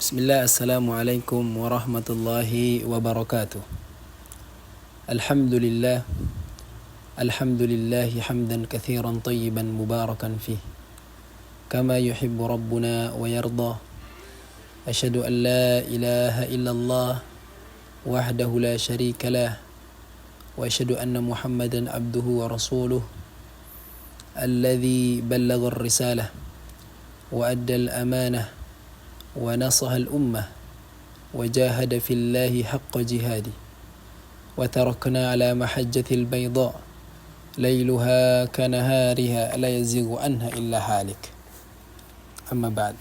Bismillah, Assalamualaikum warahmatullahi wabarakatuh. Alhamdulillah, alhamdulillahi hamdan kathiran tayyiban mubarakan fih, kama yuhibbu rabbuna wa yardah. Ashhadu an la ilaha illallah wahdahu la sharika lah, wa ashhadu anna Muhammadan abduhu wa rasuluh, alladhi ballagha ar-risalah wa adda al-amanah wa nasaha al-ummah wa jahada fillahi haqqa jihadi wa tarakna ala mahajjatil bayda layluha kanahariha la yazighu anha illa halik. Amma ba'd.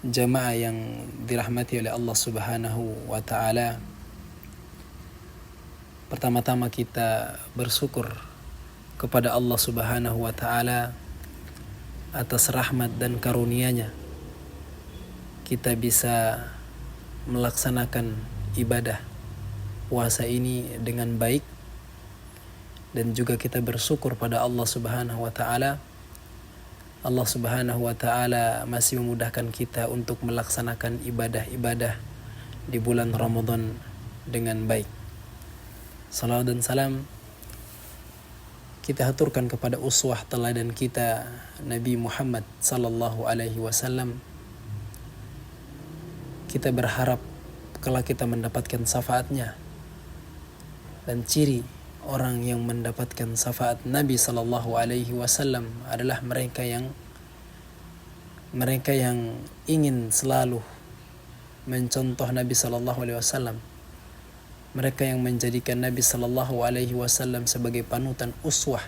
Jamaah yang dirahmati oleh Allah Subhanahu wa ta'ala, pertama-tama kita bersyukur kepada Allah Subhanahu wa ta'ala atas rahmat dan karunia-Nya. Kita bisa melaksanakan ibadah puasa ini dengan baik, dan juga kita bersyukur pada Allah Subhanahu wa ta'ala. Allah Subhanahu wa ta'ala masih memudahkan kita untuk melaksanakan ibadah-ibadah di bulan Ramadan dengan baik. Salawat dan salam kita haturkan kepada uswah teladan kita, Nabi Muhammad sallallahu alaihi wasallam. Kita berharap kalau kita mendapatkan syafaatnya, dan ciri orang yang mendapatkan syafaat Nabi sallallahu alaihi wasallam adalah mereka yang ingin selalu mencontoh Nabi sallallahu alaihi wasallam. Mereka yang menjadikan Nabi sallallahu alaihi wasallam sebagai panutan, uswah,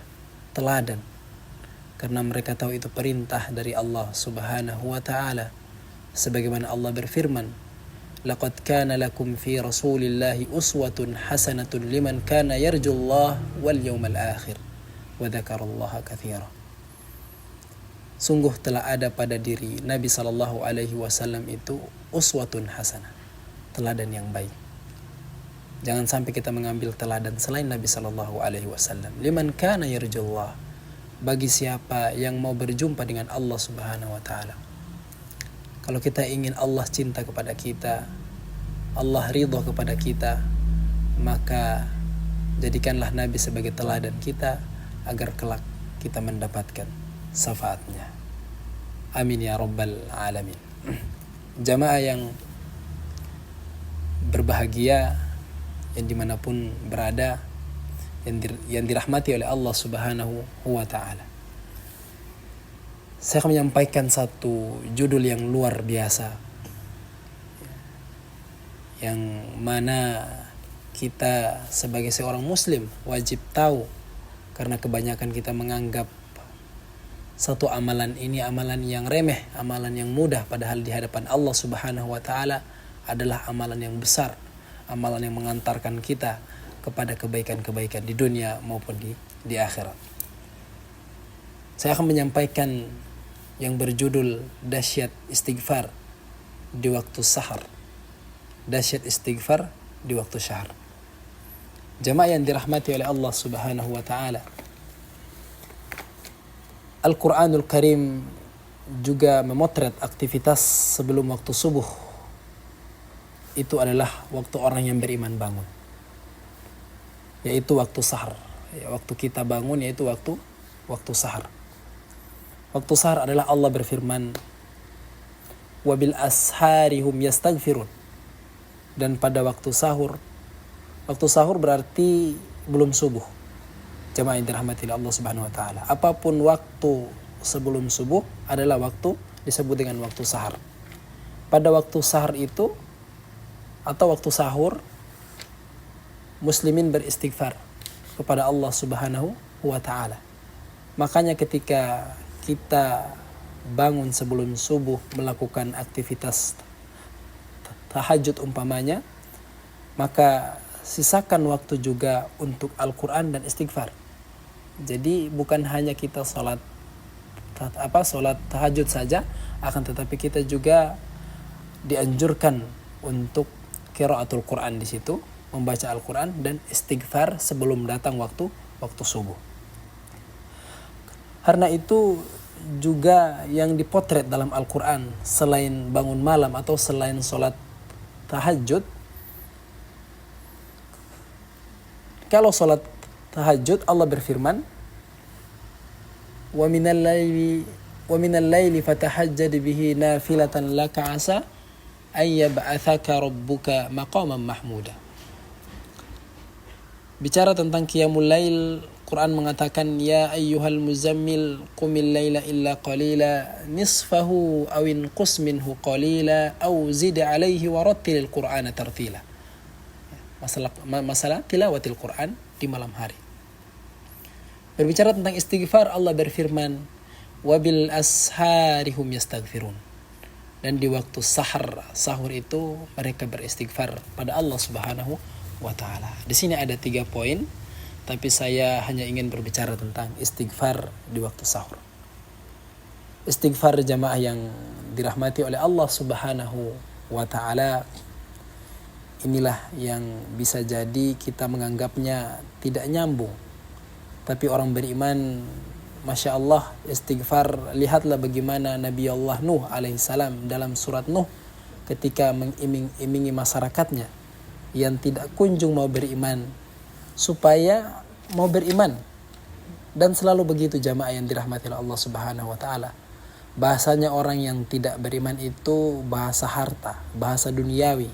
teladan. Karena mereka tahu itu perintah dari Allah Subhanahu wa ta'ala. Sebagaimana Allah berfirman, "Laqad kana lakum fi Rasulillahi uswatun hasanatun liman kana yarjullah wal yawmal akhir wa dzakarallaha katsira." Sungguh telah ada pada diri Nabi sallallahu alaihi wasallam itu uswatun hasanah, teladan yang baik. Jangan sampai kita mengambil teladan selain Nabi sallallahu alaihi wasallam. Liman kana yarjullah, bagi siapa yang mau berjumpa dengan Allah Subhanahu wa taala. Kalau kita ingin Allah cinta kepada kita, Allah ridha kepada kita, maka jadikanlah Nabi sebagai teladan kita agar kelak kita mendapatkan syafaatnya. Amin ya rabbal alamin. Jamaah yang berbahagia, yang dimanapun berada, yang dirahmati oleh Allah Subhanahu wa ta'ala, saya akan menyampaikan satu judul yang luar biasa, yang mana kita sebagai seorang muslim wajib tahu, karena kebanyakan kita menganggap satu amalan ini amalan yang remeh, amalan yang mudah, padahal di hadapan Allah Subhanahu wa ta'ala adalah amalan yang besar, amalan yang mengantarkan kita kepada kebaikan-kebaikan di dunia maupun di akhirat. Saya akan menyampaikan yang berjudul Dahsyat Istighfar di waktu sahar. Dahsyat istighfar di waktu sahar. Jamaah yang dirahmati oleh Allah Subhanahu wa ta'ala, Al-Quranul Karim juga memotret aktivitas sebelum waktu subuh. Itu adalah waktu orang yang beriman bangun, yaitu waktu sahar. Waktu kita bangun yaitu waktu sahar. Waktu sahar adalah Allah berfirman, "Wabil ashari hum yastaghfirun." Dan pada waktu sahur berarti belum subuh. Jemaah yang dirahmati Allah Subhanahu wa taala, apapun waktu sebelum subuh adalah waktu disebut dengan waktu sahar. Pada waktu sahar itu atau waktu sahur, muslimin beristighfar kepada Allah Subhanahu wa ta'ala. Makanya ketika kita bangun sebelum subuh melakukan aktivitas tahajud umpamanya, maka sisakan waktu juga untuk Al-Quran dan istighfar. Jadi bukan hanya kita sholat tahajud saja, akan tetapi kita juga dianjurkan untuk qiraatul Quran di situ, membaca Al-Quran dan istighfar sebelum datang waktu subuh. Karena itu juga yang dipotret dalam Al-Quran selain bangun malam atau selain sholat tahajud. Kalau sholat tahajud Allah berfirman, wa minal laili fatahajjad bihi nafilatan laka asa ay yab'atsaka rabbuka maqaman mahmuda. Bicara tentang qiyamul lail, Quran mengatakan, ya ayyuhal muzammil qumil laila illa qalila nisfahu aw inqus minhu qalila aw zid alaihi warattilil qur'ana tartila. Masalah tilawatil Quran di malam hari. Berbicara tentang istighfar, Allah berfirman, wabil asharihum yastaghfirun. Dan di waktu sahur itu mereka beristighfar pada Allah Subhanahu wa taala. Di sini ada 3 poin, tapi saya hanya ingin berbicara tentang istighfar di waktu sahur. Istighfar jamaah yang dirahmati oleh Allah Subhanahu wa taala, inilah yang bisa jadi kita menganggapnya tidak nyambung. Tapi orang beriman, Masya Allah, istighfar, lihatlah bagaimana Nabi Allah Nuh alaihissalam dalam surat Nuh ketika mengiming-imingi masyarakatnya yang tidak kunjung mau beriman supaya mau beriman. Dan selalu begitu jamaah yang dirahmati oleh Allah Subhanahu wa taala. Bahasanya orang yang tidak beriman itu bahasa harta, bahasa duniawi.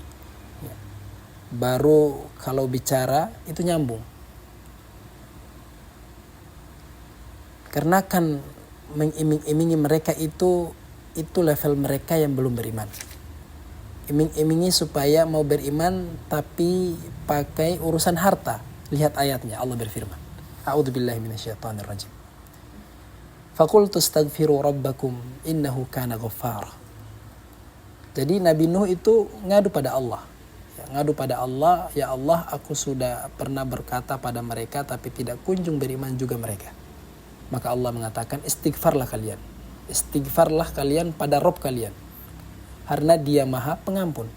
Baru kalau bicara itu nyambung. Karena kan mengiming-imingi mereka itu level mereka yang belum beriman. Iming-imingi supaya mau beriman tapi pakai urusan harta. Lihat ayatnya, Allah berfirman, a'udzubillahi minasyaitonirrajim. Faqultu astaghfiru rabbakum innahu kana ghaffara. Jadi Nabi Nuh itu ngadu pada Allah. Ngadu pada Allah, ya Allah, aku sudah pernah berkata pada mereka tapi tidak kunjung beriman juga mereka. Maka Allah mengatakan, istighfarlah kalian. Istighfarlah kalian pada Rabb kalian. Karena Dia Maha Pengampun.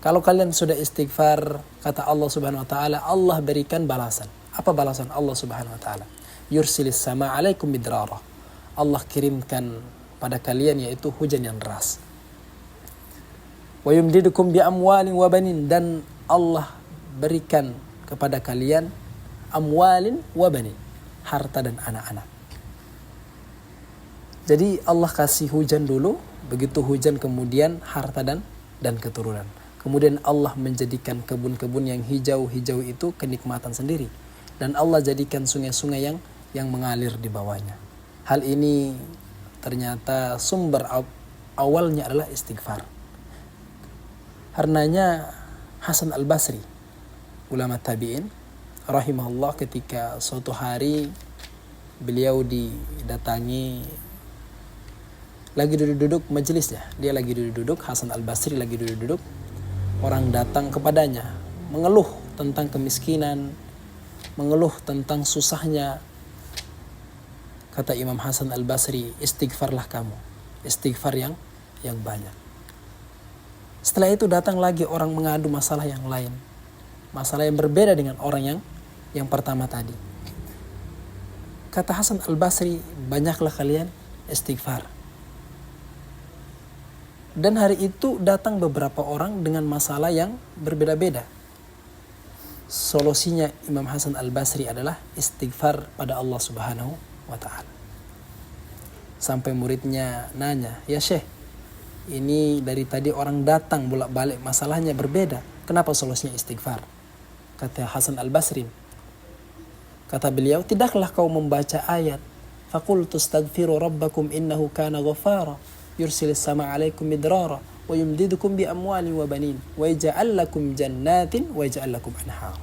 Kalau kalian sudah istighfar, kata Allah Subhanahu wa taala, Allah berikan balasan. Apa balasan Allah Subhanahu wa taala? Yursilis sama alaikum midrara. Allah kirimkan pada kalian yaitu hujan yang deras. Wa yumdidukum bi amwalin wa banin, dan Allah berikan kepada kalian amwalin wa banin, harta dan anak-anak. Jadi Allah kasih hujan dulu, begitu hujan kemudian harta dan keturunan. Kemudian Allah menjadikan kebun-kebun yang hijau-hijau itu kenikmatan sendiri, dan Allah jadikan sungai-sungai yang mengalir di bawahnya. Hal ini ternyata sumber awalnya adalah istighfar. Karenanya Hasan Al-Basri, ulama tabi'in rahimahullah, ketika suatu hari beliau didatangi, lagi duduk-duduk majelisnya. Dia lagi duduk-duduk, Hasan Al-Basri lagi duduk-duduk. Orang datang kepadanya, mengeluh tentang kemiskinan, mengeluh tentang susahnya. Kata Imam Hasan Al-Basri, istighfarlah kamu. Istighfar yang banyak. Setelah itu datang lagi orang mengadu masalah yang lain. Masalah yang berbeda dengan orang yang pertama tadi. Kata Hasan Al-Basri, banyaklah kalian istighfar. Dan hari itu datang beberapa orang dengan masalah yang berbeda-beda. Solusinya Imam Hasan Al-Basri adalah istighfar pada Allah Subhanahu wa ta'ala. Sampai muridnya nanya, ya Syekh, ini dari tadi orang datang bolak-balik masalahnya berbeda, kenapa solusinya istighfar? Kata Hasan Al-Basri, kata beliau, tidaklah kau membaca ayat faqultu astaghfiru rabbakum innahu kana ghaffara yursilis sama alaikum midrara wa yumdidukum bi amwalin wa banin wa yaj'al lakum jannatin wa yaj'al lakum anhar.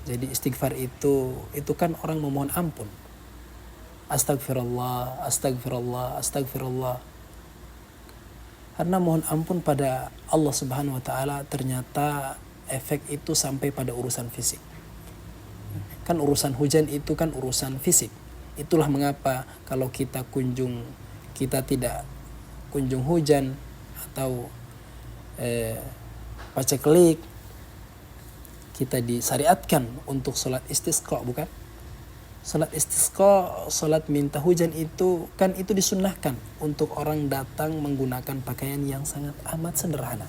Jadi istighfar itu kan orang memohon ampun. Astagfirullah, astagfirullah, astagfirullah. Karena mohon ampun pada Allah Subhanahu wa taala ternyata efek itu sampai pada urusan fisik. Kan urusan hujan itu kan urusan fisik. Itulah mengapa kalau kita tidak kunjung hujan atau paceklik, kita disyariatkan untuk sholat istisqa, bukan? Salat istisqa, salat minta hujan itu kan itu disunnahkan untuk orang datang menggunakan pakaian yang sangat amat sederhana.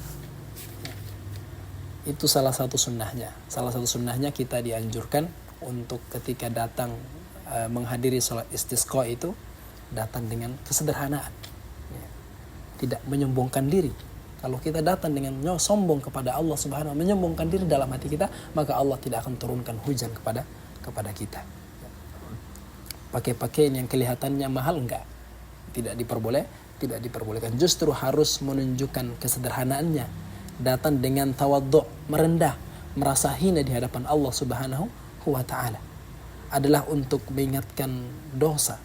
Itu salah satu sunnahnya. Salah satu sunnahnya kita dianjurkan untuk ketika datang menghadiri salat istisqa itu datang dengan kesederhanaan. Tidak menyombongkan diri. Kalau kita datang dengan sombong kepada Allah Subhanahu wa ta'ala, menyombongkan diri dalam hati kita, maka Allah tidak akan turunkan hujan kepada kita. Pakai pakaian yang kelihatannya mahal tidak diperbolehkan. Justru harus menunjukkan kesederhanaannya, datang dengan tawadhu', merendah, merasa hina di hadapan Allah Subhanahu wa ta'ala, adalah untuk mengingatkan dosa,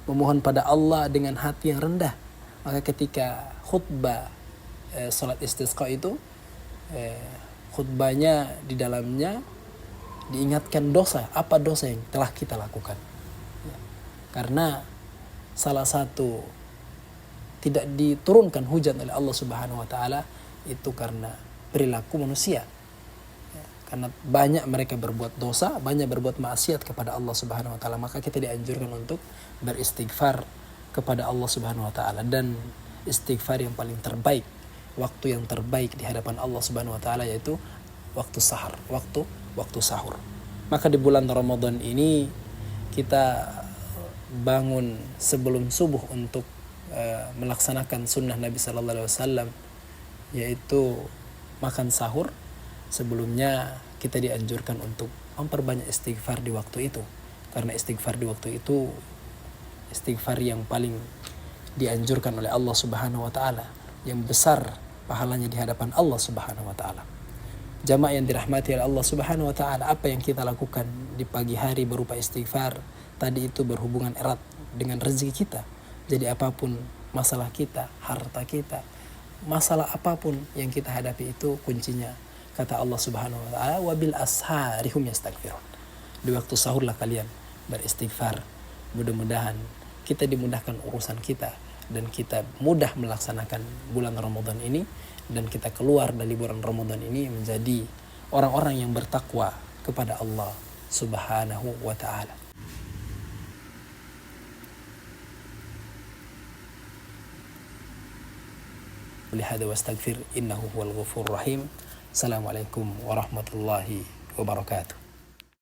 memohon pada Allah dengan hati yang rendah. Maka ketika khutbah salat istisqa itu, khutbahnya di dalamnya diingatkan dosa, apa dosa yang telah kita lakukan. Karena salah satu tidak diturunkan hujan oleh Allah Subhanahu wa ta'ala itu karena perilaku manusia. Karena banyak mereka berbuat dosa, banyak berbuat maksiat kepada Allah Subhanahu wa ta'ala, maka kita dianjurkan untuk beristighfar kepada Allah Subhanahu wa ta'ala. Dan istighfar yang paling terbaik, waktu yang terbaik di hadapan Allah Subhanahu wa ta'ala yaitu waktu sahur, waktu sahur. Maka di bulan Ramadan ini kita bangun sebelum subuh untuk melaksanakan sunnah Nabi sallallahu alaihi wasallam, yaitu makan sahur. Sebelumnya kita dianjurkan untuk memperbanyak istighfar di waktu itu, karena istighfar di waktu itu istighfar yang paling dianjurkan oleh Allah Subhanahu wa ta'ala, yang besar pahalanya di hadapan Allah Subhanahu wa ta'ala. Jamaah yang dirahmati oleh Allah Subhanahu wa ta'ala, apa yang kita lakukan di pagi hari berupa istighfar tadi itu berhubungan erat dengan rezeki kita. Jadi apapun masalah kita, harta kita, masalah apapun yang kita hadapi itu kuncinya, kata Allah Subhanahu wa ta'ala, wabil ashari hum yastaghfirun. Di waktu sahurlah kalian beristighfar. Mudah-mudahan kita dimudahkan urusan kita dan kita mudah melaksanakan bulan Ramadan ini, dan kita keluar dari bulan Ramadan ini menjadi orang-orang yang bertakwa kepada Allah Subhanahu wa ta'ala. Lihada wastaghfir innahu huwal ghafurur rahim. Assalamualaikum warahmatullahi wabarakatuh.